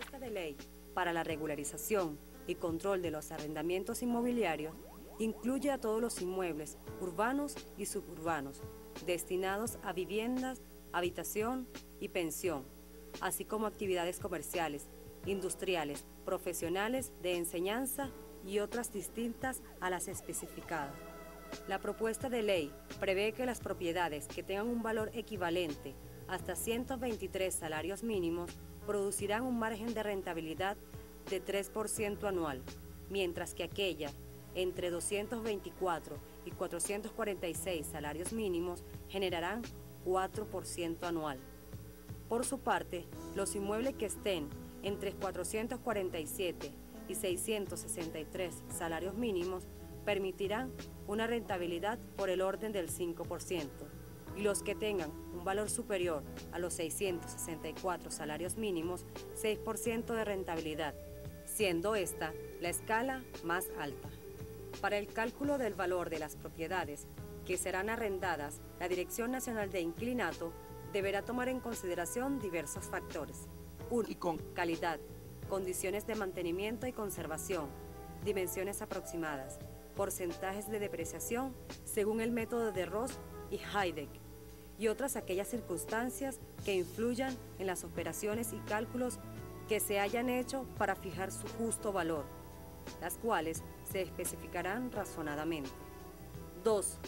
propuesta de ley para la regularización y control de los arrendamientos inmobiliarios incluye a todos los inmuebles urbanos y suburbanos destinados a viviendas, habitación y pensión, así como actividades comerciales, industriales, profesionales, de enseñanza y otras distintas a las especificadas. La propuesta de ley prevé que las propiedades que tengan un valor equivalente hasta 123 salarios mínimos producirán un margen de rentabilidad de 3% anual, mientras que aquellas entre 224 y 446 salarios mínimos generarán 4% anual. Por su parte, los inmuebles que estén entre 447 y 663 salarios mínimos permitirán una rentabilidad por el orden del 5%, y los que tengan un valor superior a los 664 salarios mínimos, 6% de rentabilidad, siendo esta la escala más alta. Para el cálculo del valor de las propiedades que serán arrendadas, la Dirección Nacional de Inquilinato deberá tomar en consideración diversos factores. 1. Calidad, condiciones de mantenimiento y conservación, dimensiones aproximadas, porcentajes de depreciación según el método de Ross y Heideck, y otras aquellas circunstancias que influyan en las operaciones y cálculos que se hayan hecho para fijar su justo valor, las cuales se especificarán razonadamente. 2.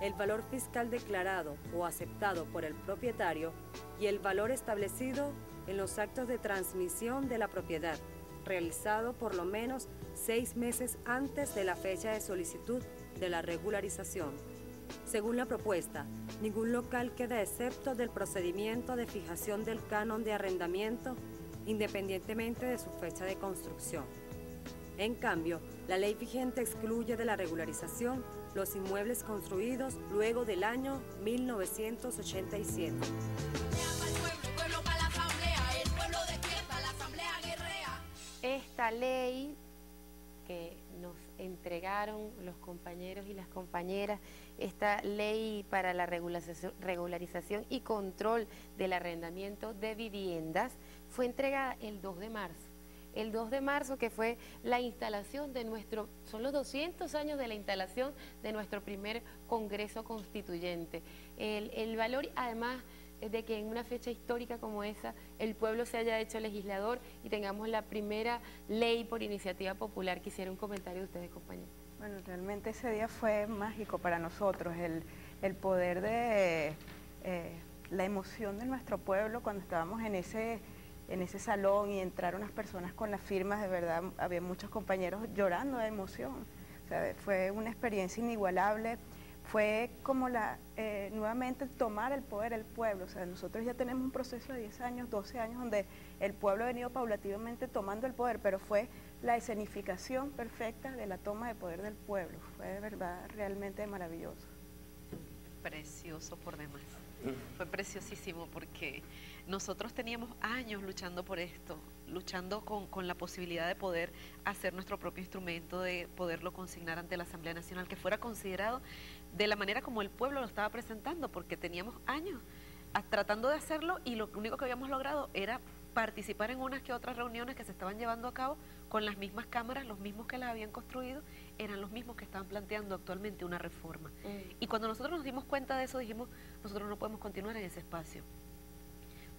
El valor fiscal declarado o aceptado por el propietario y el valor establecido en los actos de transmisión de la propiedad, realizado por lo menos 6 meses antes de la fecha de solicitud de la regularización. Según la propuesta, ningún local queda excepto del procedimiento de fijación del canon de arrendamiento, independientemente de su fecha de construcción. En cambio, la ley vigente excluye de la regularización los inmuebles construidos luego del año 1987. Esta ley que nos entregaron los compañeros y las compañeras, esta ley para la regularización y control del arrendamiento de viviendas, fue entregada el 2 de marzo. El 2 de marzo, que fue la instalación de son los 200 años de la instalación de nuestro primer Congreso Constituyente. El valor, además, de que en una fecha histórica como esa el pueblo se haya hecho legislador y tengamos la primera ley por iniciativa popular. Quisiera un comentario de ustedes, compañeros. Bueno, realmente ese día fue mágico para nosotros, el poder de la emoción de nuestro pueblo cuando estábamos en ese salón y entraron unas personas con las firmas. De verdad había muchos compañeros llorando de emoción. O sea, fue una experiencia inigualable. Fue como nuevamente tomar el poder del pueblo. O sea, nosotros ya tenemos un proceso de 10 años, 12 años, donde el pueblo ha venido paulativamente tomando el poder, pero fue la escenificación perfecta de la toma de poder del pueblo. Fue de verdad realmente maravilloso. Precioso por demás. Fue preciosísimo porque nosotros teníamos años luchando por esto, luchando con la posibilidad de poder hacer nuestro propio instrumento, de poderlo consignar ante la Asamblea Nacional, que fuera considerado de la manera como el pueblo lo estaba presentando, porque teníamos años tratando de hacerlo y lo único que habíamos logrado era participar en unas que otras reuniones que se estaban llevando a cabo con las mismas cámaras, los mismos que las habían construido, eran los mismos que estaban planteando actualmente una reforma. Y cuando nosotros nos dimos cuenta de eso, dijimos, nosotros no podemos continuar en ese espacio,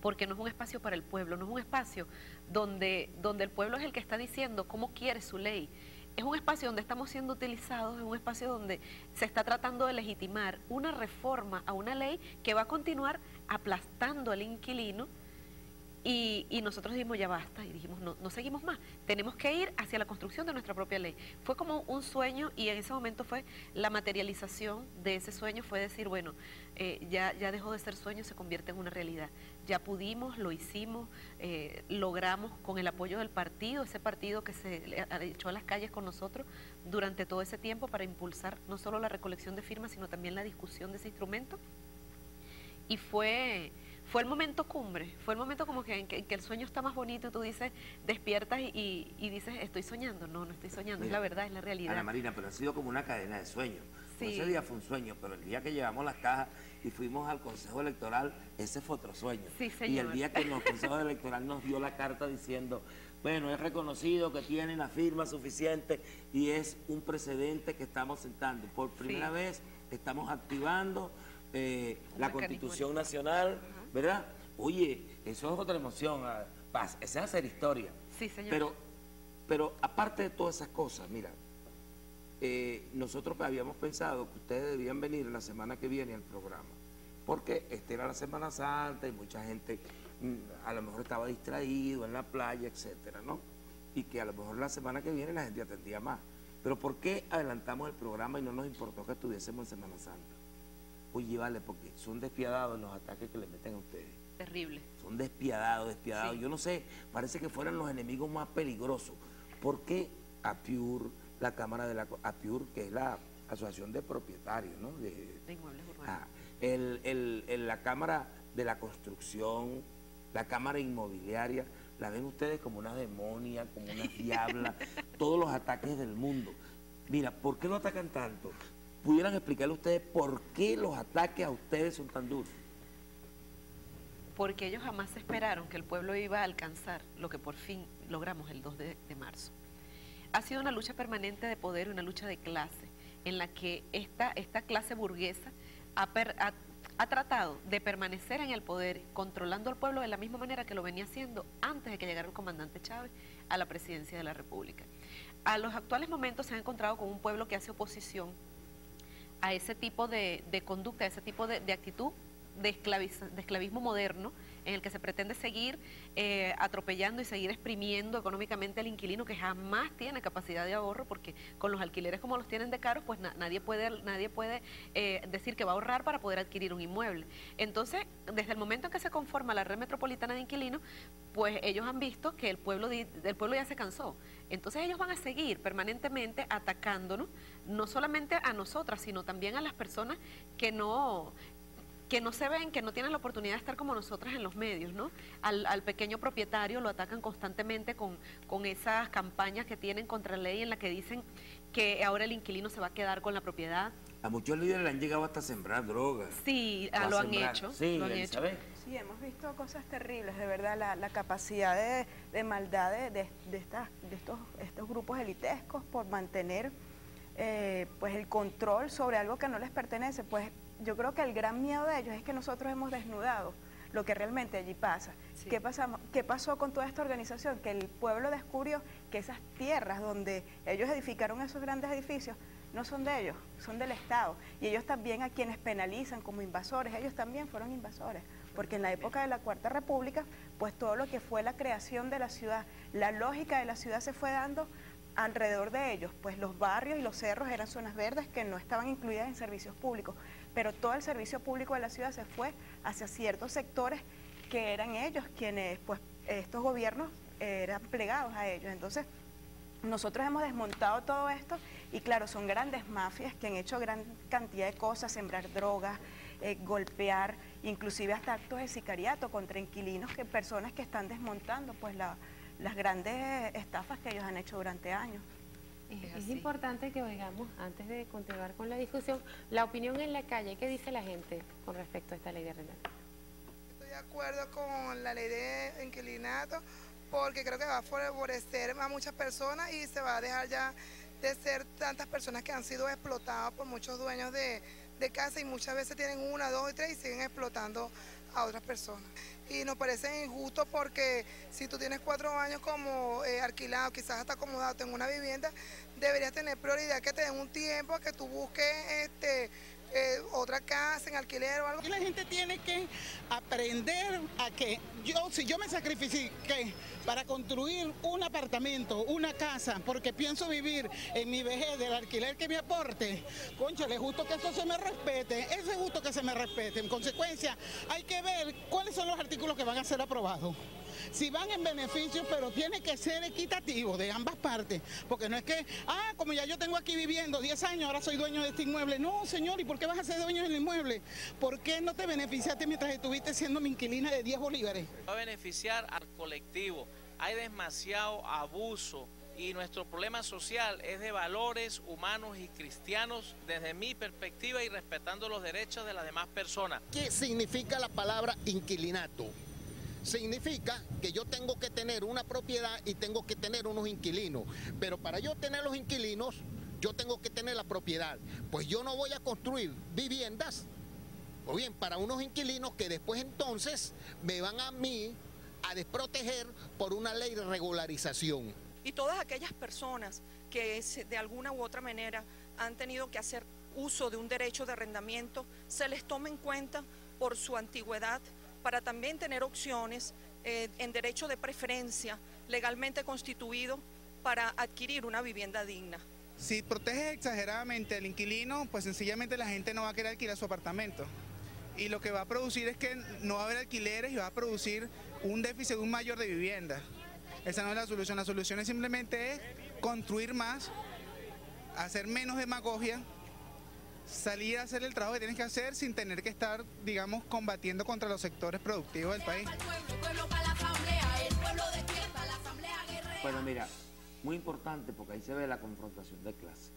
porque no es un espacio para el pueblo, no es un espacio donde el pueblo es el que está diciendo cómo quiere su ley. Es un espacio donde estamos siendo utilizados, es un espacio donde se está tratando de legitimar una reforma a una ley que va a continuar aplastando al inquilino. Y nosotros dijimos, ya basta, y dijimos, no seguimos más, tenemos que ir hacia la construcción de nuestra propia ley. Fue como un sueño, y en ese momento fue la materialización de ese sueño, fue decir, bueno, ya dejó de ser sueño, se convierte en una realidad. Ya pudimos, lo hicimos, logramos con el apoyo del partido, ese partido que se echó a las calles con nosotros durante todo ese tiempo para impulsar no solo la recolección de firmas, sino también la discusión de ese instrumento. Y fue fue el momento cumbre, fue el momento como que en que el sueño está más bonito y tú dices, despiertas y dices, estoy soñando. No, no estoy soñando, Mira, es la verdad, es la realidad. Ana Marina, pero ha sido como una cadena de sueños. Sí. Ese día fue un sueño, pero el día que llevamos las cajas y fuimos al Consejo Electoral, ese fue otro sueño. Sí, señor. Y el día que el Consejo Electoral nos dio la carta diciendo, bueno, es reconocido que tienen la firma suficiente y es un precedente que estamos sentando. Por primera vez estamos activando la Constitución Nacional, ¿verdad? Oye, eso es otra emoción, esa es hacer historia. Sí, señor. Pero aparte de todas esas cosas, mira, nosotros habíamos pensado que ustedes debían venir la semana que viene al programa, porque esta era la Semana Santa y mucha gente a lo mejor estaba distraído en la playa, etcétera, ¿no? Y que a lo mejor la semana que viene la gente atendía más. Pero ¿por qué adelantamos el programa y no nos importó que estuviésemos en Semana Santa? Oye, vale, porque son despiadados los ataques que le meten a ustedes. Terrible. Son despiadados. Sí. Yo no sé, parece que fueran los enemigos más peligrosos. ¿Por qué APIUR, la Cámara de la APIUR, que es la Asociación de Propietarios, ¿no? De inmuebles urbanos. La Cámara de la Construcción, la Cámara Inmobiliaria, la ven ustedes como una demonia, como una diabla, todos los ataques del mundo. Mira, ¿por qué no atacan tanto? ¿Pudieran explicarle a ustedes por qué los ataques a ustedes son tan duros? Porque ellos jamás esperaron que el pueblo iba a alcanzar lo que por fin logramos el 2 de marzo. Ha sido una lucha permanente de poder, una lucha de clase, en la que esta clase burguesa ha tratado de permanecer en el poder, controlando al pueblo de la misma manera que lo venía haciendo antes de que llegara el comandante Chávez a la presidencia de la República. A los actuales momentos se ha encontrado con un pueblo que hace oposición a ese tipo de conducta, a ese tipo de actitud de esclavismo moderno, en el que se pretende seguir atropellando y seguir exprimiendo económicamente al inquilino, que jamás tiene capacidad de ahorro, porque con los alquileres como los tienen de caros, pues nadie puede decir que va a ahorrar para poder adquirir un inmueble. Entonces, desde el momento en que se conforma la red metropolitana de inquilinos, pues ellos han visto que el pueblo ya se cansó. Entonces ellos van a seguir permanentemente atacándonos, no solamente a nosotras, sino también a las personas que no se ven, que no tienen la oportunidad de estar como nosotras en los medios, ¿no? Al pequeño propietario lo atacan constantemente con esas campañas que tienen contra la ley, en la que dicen que ahora el inquilino se va a quedar con la propiedad. A muchos líderes le han llegado hasta a sembrar drogas. Sí, lo han hecho. Sí, lo han hecho. Sí, hemos visto cosas terribles, de verdad, la capacidad de maldad de estos grupos elitescos por mantener pues el control sobre algo que no les pertenece. Pues yo creo que el gran miedo de ellos es que nosotros hemos desnudado lo que realmente allí pasa. Sí. ¿Qué pasó con toda esta organización? Que el pueblo descubrió que esas tierras donde ellos edificaron esos grandes edificios no son de ellos, son del Estado. Y ellos también, a quienes penalizan como invasores, ellos también fueron invasores. Porque en la época de la Cuarta República, pues todo lo que fue la creación de la ciudad, la lógica de la ciudad se fue dando alrededor de ellos. Pues los barrios y los cerros eran zonas verdes que no estaban incluidas en servicios públicos, pero todo el servicio público de la ciudad se fue hacia ciertos sectores que eran ellos quienes, pues estos gobiernos eran plegados a ellos. Entonces, nosotros hemos desmontado todo esto y claro, son grandes mafias que han hecho gran cantidad de cosas, sembrar drogas, golpear, inclusive hasta actos de sicariato contra inquilinos, personas que están desmontando pues las grandes estafas que ellos han hecho durante años. Es importante que oigamos, antes de continuar con la discusión, la opinión en la calle. ¿Qué dice la gente con respecto a esta ley de arrendamiento? Estoy de acuerdo con la ley de inquilinato, porque creo que va a favorecer a muchas personas y se va a dejar ya de ser tantas personas que han sido explotadas por muchos dueños de casa, y muchas veces tienen 1, 2 y 3 y siguen explotando a otras personas. Y nos parece injusto porque si tú tienes 4 años como alquilado, quizás hasta acomodado en una vivienda, deberías tener prioridad que te den un tiempo, que tú busques otra casa en alquiler o algo. Y la gente tiene que aprender a que si yo me sacrifiqué para construir un apartamento, una casa, porque pienso vivir en mi vejez del alquiler que me aporte, cónchale, es justo que eso se me respete, es justo que se me respete. En consecuencia, hay que ver cuáles son los artículos que van a ser aprobados. si van en beneficio, pero tiene que ser equitativo de ambas partes, porque no es que, como ya yo tengo aquí viviendo 10 años, ahora soy dueño de este inmueble. No, señor, ¿y por qué vas a ser dueño del inmueble? ¿Por qué no te beneficiaste mientras estuviste siendo mi inquilina de 10 bolívares? Va a beneficiar al colectivo. Hay demasiado abuso y nuestro problema social es de valores humanos y cristianos desde mi perspectiva y respetando los derechos de las demás personas. ¿Qué significa la palabra inquilinato? Significa que yo tengo que tener una propiedad y tengo que tener unos inquilinos, pero para yo tener los inquilinos, yo tengo que tener la propiedad. Pues yo no voy a construir viviendas, o bien para unos inquilinos que después entonces me van a mí a desproteger por una ley de regularización. Y todas aquellas personas que de alguna u otra manera han tenido que hacer uso de un derecho de arrendamiento, se les toma en cuenta por su antigüedad para también tener opciones en derecho de preferencia legalmente constituido para adquirir una vivienda digna. Si proteges exageradamente al inquilino, pues sencillamente la gente no va a querer alquilar su apartamento. Y lo que va a producir es que no va a haber alquileres y va a producir un déficit aún mayor de vivienda. Esa no es la solución. La solución es simplemente construir más, hacer menos demagogia, salir a hacer el trabajo que tienes que hacer sin tener que estar, digamos, combatiendo contra los sectores productivos del país. Bueno, mira, muy importante porque ahí se ve la confrontación de clase.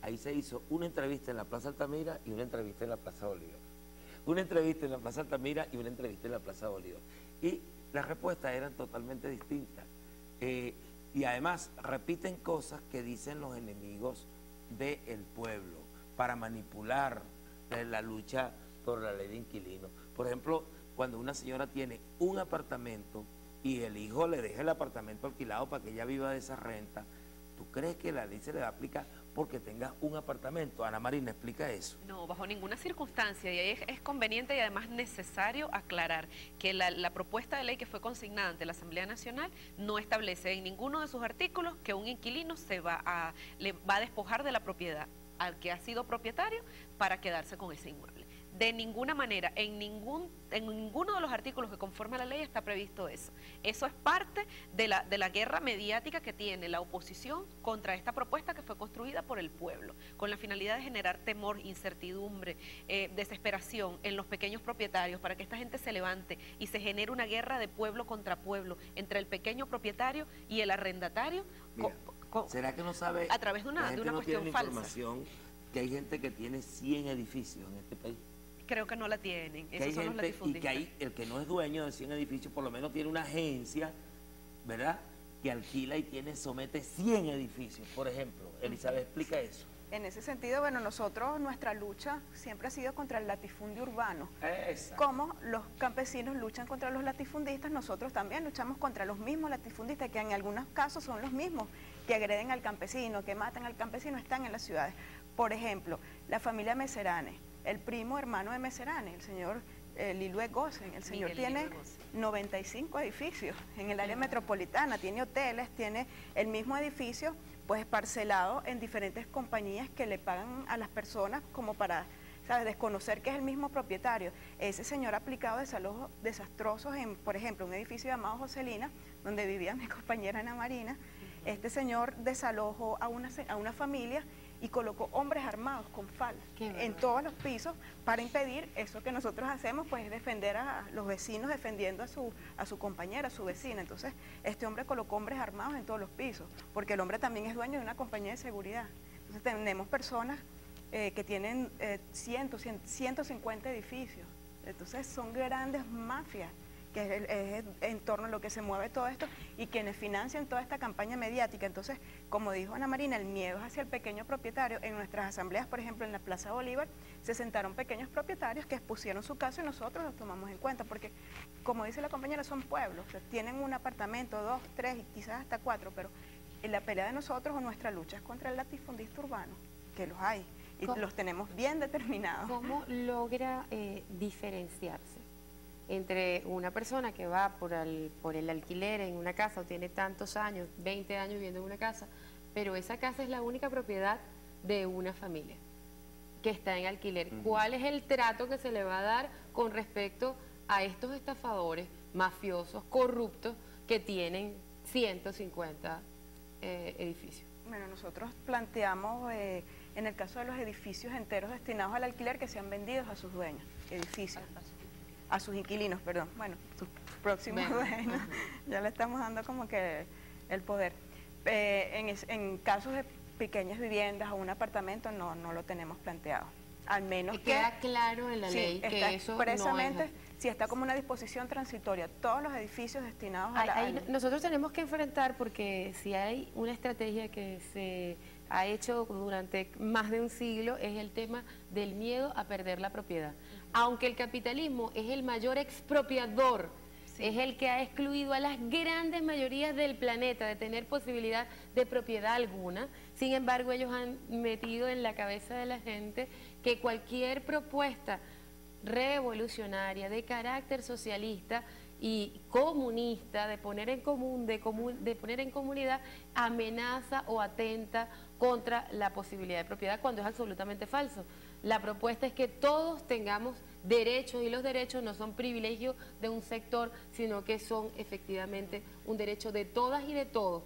Ahí se hizo una entrevista en la Plaza Altamira y una entrevista en la Plaza Bolívar. Una entrevista en la Plaza Altamira y una entrevista en la Plaza Bolívar. Y las respuestas eran totalmente distintas. Y además repiten cosas que dicen los enemigos del pueblo para manipular la lucha por la ley de inquilinos. Por ejemplo, cuando una señora tiene un apartamento y el hijo le deja el apartamento alquilado para que ella viva de esa renta, ¿tú crees que la ley se le va a aplicar porque tengas un apartamento? Ana Marina, explica eso. No, bajo ninguna circunstancia, y ahí es conveniente y además necesario aclarar que la propuesta de ley que fue consignada ante la Asamblea Nacional no establece en ninguno de sus artículos que un inquilino le va a despojar de la propiedad al que ha sido propietario para quedarse con ese inmueble. De ninguna manera, en ninguno de los artículos que conforman la ley está previsto eso. Eso es parte de la guerra mediática que tiene la oposición contra esta propuesta que fue construida por el pueblo, con la finalidad de generar temor, incertidumbre, desesperación en los pequeños propietarios para que esta gente se levante y se genere una guerra de pueblo contra pueblo entre el pequeño propietario y el arrendatario. Mira, ¿será que no sabe? A través de una cuestión falsa. Información que hay gente que tiene 100 edificios en este país. Creo que no la tienen. Que hay gente, y que hay, el que no es dueño de 100 edificios, por lo menos tiene una agencia, ¿verdad?, que alquila y somete 100 edificios, por ejemplo. Elizabeth, explica eso. En ese sentido, bueno, nuestra lucha siempre ha sido contra el latifundio urbano. Exacto. Como los campesinos luchan contra los latifundistas, nosotros también luchamos contra los mismos latifundistas, que en algunos casos son los mismos que agreden al campesino, que matan al campesino, están en las ciudades. Por ejemplo, la familia Meserane, el primo hermano de Meserane, el señor Lilue Gosen. El señor tiene 95 edificios en el área metropolitana, tiene hoteles, tiene el mismo edificio, pues parcelado en diferentes compañías que le pagan a las personas como para, ¿sabes?, desconocer que es el mismo propietario. Ese señor ha aplicado desalojos desastrosos en, por ejemplo, un edificio llamado Joselina, donde vivía mi compañera Ana Marina. Este señor desalojó a una familia y colocó hombres armados con FAL en todos los pisos para impedir eso que nosotros hacemos, pues defender a los vecinos, defendiendo a su compañera, a su vecina. Entonces, este hombre colocó hombres armados en todos los pisos, porque el hombre también es dueño de una compañía de seguridad. Entonces, tenemos personas que tienen 150 edificios. Entonces, son grandes mafias, que es en torno a lo que se mueve todo esto y quienes financian toda esta campaña mediática. Entonces, como dijo Ana Marina, el miedo es hacia el pequeño propietario. En nuestras asambleas, por ejemplo, en la Plaza Bolívar, se sentaron pequeños propietarios que expusieron su caso y nosotros los tomamos en cuenta, porque, como dice la compañera, son pueblos, o sea, tienen un apartamento, 2, 3 y quizás hasta 4, pero la pelea de nosotros o nuestra lucha es contra el latifundista urbano, que los hay, y los tenemos bien determinados. ¿Cómo logra diferenciarse entre una persona que va por el alquiler en una casa o tiene tantos años, 20 años viviendo en una casa, pero esa casa es la única propiedad de una familia que está en alquiler? ¿Cuál es el trato que se le va a dar con respecto a estos estafadores, mafiosos, corruptos, que tienen 150 edificios. Bueno, nosotros planteamos, en el caso de los edificios enteros destinados al alquiler, que sean vendidos a sus dueños, edificios, a sus inquilinos, perdón, bueno, sus próximos dueños, ya le estamos dando como que el poder. En casos de pequeñas viviendas o un apartamento no lo tenemos planteado. Al menos que queda claro en la ley que eso expresamente, no es... si está como una disposición transitoria, todos los edificios destinados a nosotros tenemos que enfrentar, porque si hay una estrategia que se ha hecho durante más de un siglo, es el tema del miedo a perder la propiedad. Aunque el capitalismo es el mayor expropiador, es el que ha excluido a las grandes mayorías del planeta de tener posibilidad de propiedad alguna. Sin embargo, ellos han metido en la cabeza de la gente que cualquier propuesta revolucionaria de carácter socialista y comunista, de poner en común, de poner en comunidad, amenaza o atenta contra la posibilidad de propiedad, cuando es absolutamente falso. La propuesta es que todos tengamos derechos, y los derechos no son privilegios de un sector, sino que son efectivamente un derecho de todas y de todos.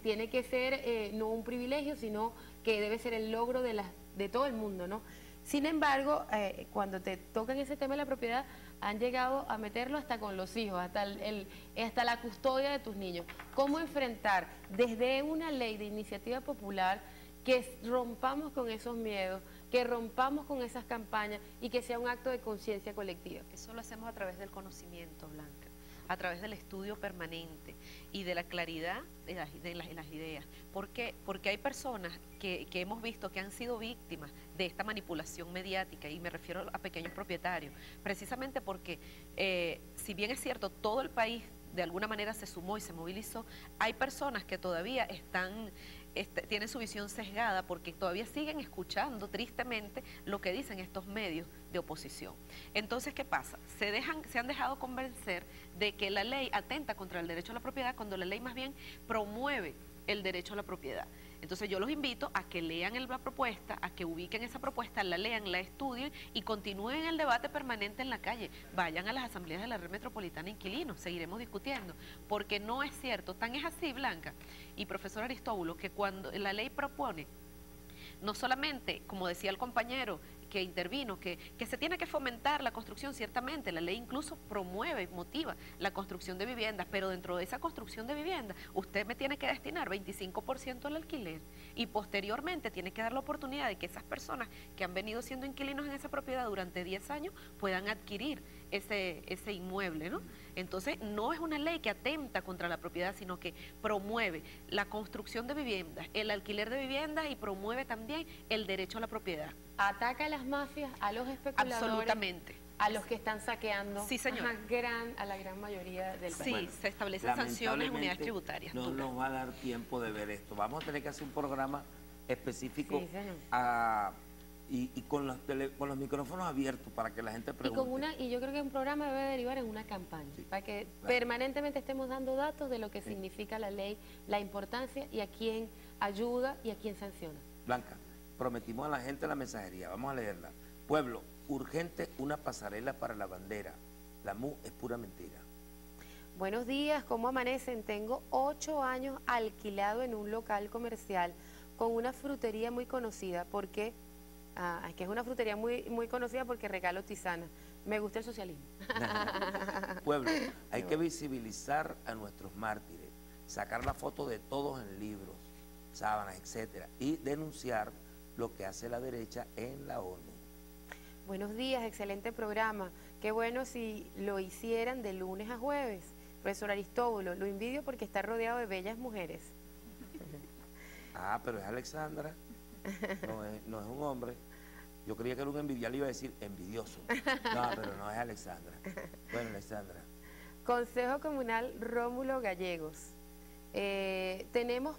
Tiene que ser no un privilegio, sino que debe ser el logro de todo el mundo, ¿no? Sin embargo, cuando te tocan ese tema de la propiedad, han llegado a meterlo hasta con los hijos, hasta la custodia de tus niños. ¿Cómo enfrentar desde una ley de iniciativa popular que rompamos con esos miedos, que rompamos con esas campañas y que sea un acto de conciencia colectiva? Eso lo hacemos a través del conocimiento, Blanca, a través del estudio permanente y de la claridad de las ideas. ¿Por qué? Porque hay personas que hemos visto que han sido víctimas de esta manipulación mediática, y me refiero a pequeños propietarios, precisamente porque, si bien es cierto, todo el país de alguna manera se sumó y se movilizó, hay personas que todavía tienen su visión sesgada, porque todavía siguen escuchando tristemente lo que dicen estos medios de oposición. Entonces, ¿qué pasa? Se han dejado convencer de que la ley atenta contra el derecho a la propiedad, cuando la ley más bien promueve el derecho a la propiedad. Entonces yo los invito a que lean la propuesta, a que ubiquen esa propuesta, la lean, la estudien y continúen el debate permanente en la calle. Vayan a las asambleas de la red metropolitana Inquilinos, seguiremos discutiendo, porque no es cierto, tan es así, Blanca y profesor Aristóbulo, que cuando la ley propone, no solamente, como decía el compañero que intervino, que se tiene que fomentar la construcción, ciertamente, la ley incluso promueve, motiva la construcción de viviendas, pero dentro de esa construcción de viviendas, usted me tiene que destinar 25% al alquiler, y posteriormente tiene que dar la oportunidad de que esas personas que han venido siendo inquilinos en esa propiedad durante 10 años puedan adquirir ese inmueble, ¿no? Entonces, no es una ley que atenta contra la propiedad, sino que promueve la construcción de viviendas, el alquiler de viviendas, y promueve también el derecho a la propiedad. Ataca a las mafias, a los especuladores. Absolutamente. A los que están saqueando, sí, señor, a la gran mayoría del país. Sí, se establecen sanciones en unidades tributarias. No nos va a dar tiempo de ver esto. Vamos a tener que hacer un programa específico, y con los micrófonos abiertos para que la gente pregunte. Y yo creo que un programa debe derivar en una campaña, para que permanentemente estemos dando datos de lo que significa la ley, la importancia, y a quién ayuda y a quién sanciona. Blanca, prometimos a la gente la mensajería, vamos a leerla. Pueblo, urgente una pasarela para la bandera. La MU es pura mentira. Buenos días, ¿cómo amanecen? Tengo 8 años alquilado en un local comercial con una frutería muy conocida, porque es que es una frutería muy conocida porque regalo tisana. Me gusta el socialismo. Pueblo, hay que visibilizar a nuestros mártires, sacar la foto de todos en libros, sábanas, etcétera, y denunciar lo que hace la derecha en la ONU. Buenos días, excelente programa. Qué bueno si lo hicieran de lunes a jueves. Profesor Aristóbulo, lo envidio porque está rodeado de bellas mujeres. Pero es Alexandra, no es un hombre. Yo creía que era un envidiado, le iba a decir envidioso. No, pero no es Alexandra. Bueno, Alexandra. Consejo Comunal Rómulo Gallegos. Tenemos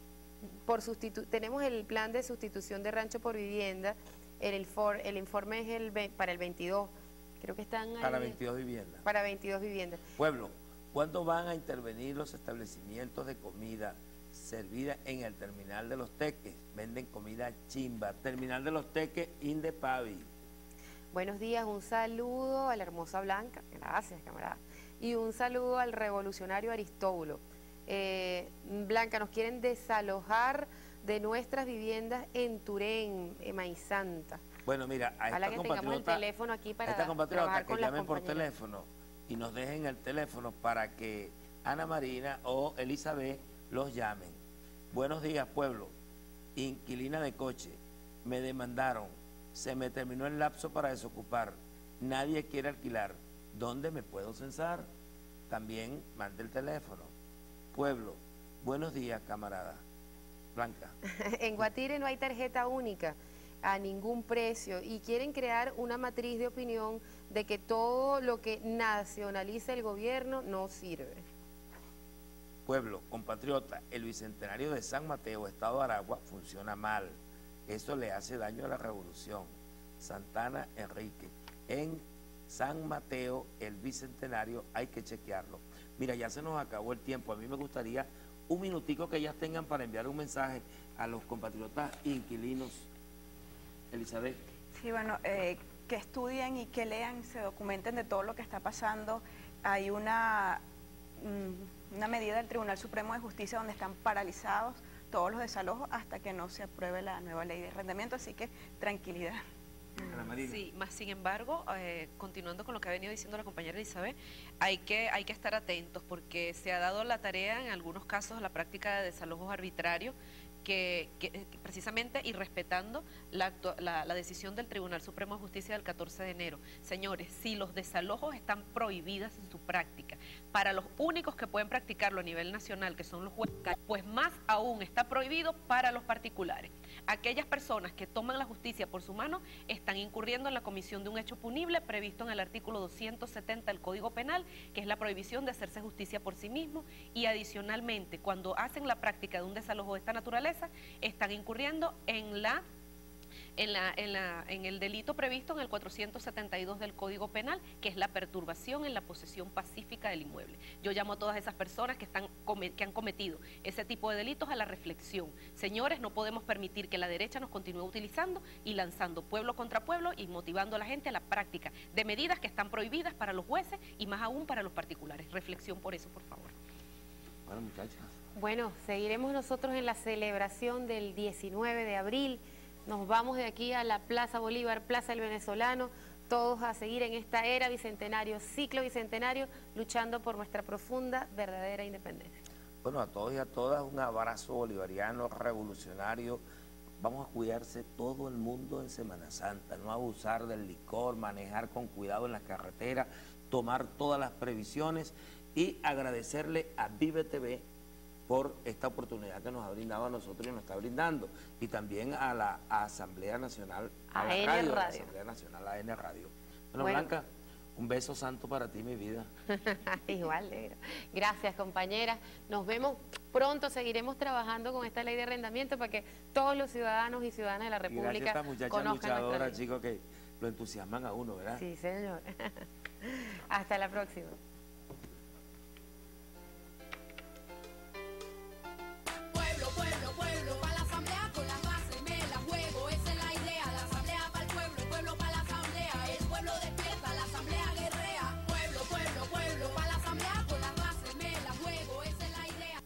el plan de sustitución de rancho por vivienda. El informe es para el 22. Creo que están ahí. Para 22 viviendas. Para 22 viviendas. Pueblo, ¿cuándo van a intervenir los establecimientos de comida servida en el terminal de Los Teques? Venden comida chimba. Terminal de Los Teques, Indepavi. Buenos días, un saludo a la hermosa Blanca. Gracias, camarada. y un saludo al revolucionario Aristóbulo. Blanca, nos quieren desalojar de nuestras viviendas en Turén, Maizanta. Bueno, mira, a Ojalá esta que tengamos el teléfono aquí para trabajar que con las llamen por compañeras. teléfono y nos dejen el teléfono para que Ana Marina o Elizabeth los llamen. Buenos días, pueblo. Inquilina de coche. Me demandaron. Se me terminó el lapso para desocupar. Nadie quiere alquilar. ¿Dónde me puedo censar? También mande el teléfono. Pueblo. Buenos días, camarada. Blanca. En Guatire no hay tarjeta única a ningún precio y quieren crear una matriz de opinión de que todo lo que nacionaliza el gobierno no sirve. Pueblo, compatriota, el Bicentenario de San Mateo, Estado de Aragua, funciona mal. Eso le hace daño a la revolución. Santana Enrique. En San Mateo, el Bicentenario, hay que chequearlo. Mira, ya se nos acabó el tiempo. A mí me gustaría un minutico que ellas tengan para enviar un mensaje a los compatriotas inquilinos. Elizabeth. Sí, bueno, que estudien y que lean, se documenten de todo lo que está pasando. Hay una medida del Tribunal Supremo de Justicia donde están paralizados todos los desalojos hasta que no se apruebe la nueva ley de arrendamiento, así que tranquilidad. Sí, más sin embargo, continuando con lo que ha venido diciendo la compañera Elizabeth, hay que estar atentos porque se ha dado la tarea en algunos casos la práctica de desalojos arbitrarios que precisamente y respetando la decisión del Tribunal Supremo de Justicia del 14 de enero. Señores, si los desalojos están prohibidos en su práctica, para los únicos que pueden practicarlo a nivel nacional, que son los jueces, pues más aún está prohibido para los particulares. Aquellas personas que toman la justicia por su mano están incurriendo en la comisión de un hecho punible previsto en el artículo 270 del Código Penal, que es la prohibición de hacerse justicia por sí mismo, y adicionalmente, cuando hacen la práctica de un desalojo de esta naturaleza, están incurriendo en el delito previsto en el 472 del Código Penal, que es la perturbación en la posesión pacífica del inmueble. Yo llamo a todas esas personas que han cometido ese tipo de delitos a la reflexión. Señores, no podemos permitir que la derecha nos continúe utilizando y lanzando pueblo contra pueblo y motivando a la gente a la práctica de medidas que están prohibidas para los jueces y más aún para los particulares. Reflexión por eso, por favor. Bueno, muchachas. Bueno, seguiremos nosotros en la celebración del 19 de abril. Nos vamos de aquí a la Plaza Bolívar, Plaza del Venezolano, todos a seguir en esta era bicentenario, ciclo bicentenario, luchando por nuestra profunda, verdadera independencia. Bueno, a todos y a todas un abrazo bolivariano, revolucionario. Vamos a cuidarse todo el mundo en Semana Santa, no abusar del licor, manejar con cuidado en las carreteras, tomar todas las previsiones y agradecerle a Vive TV por esta oportunidad que nos ha brindado a nosotros y nos está brindando, y también a la Asamblea Nacional, a la radio, la Asamblea Nacional, a AN Radio. Bueno, Blanca, un beso santo para ti, mi vida. Igual, negro. Gracias, compañeras. Nos vemos pronto, seguiremos trabajando con esta ley de arrendamiento para que todos los ciudadanos y ciudadanas de la República conozcan nuestra ley. Gracias a esta muchacha luchadora, chicos, que lo entusiasman a uno, ¿verdad? Sí, señor. Hasta la próxima.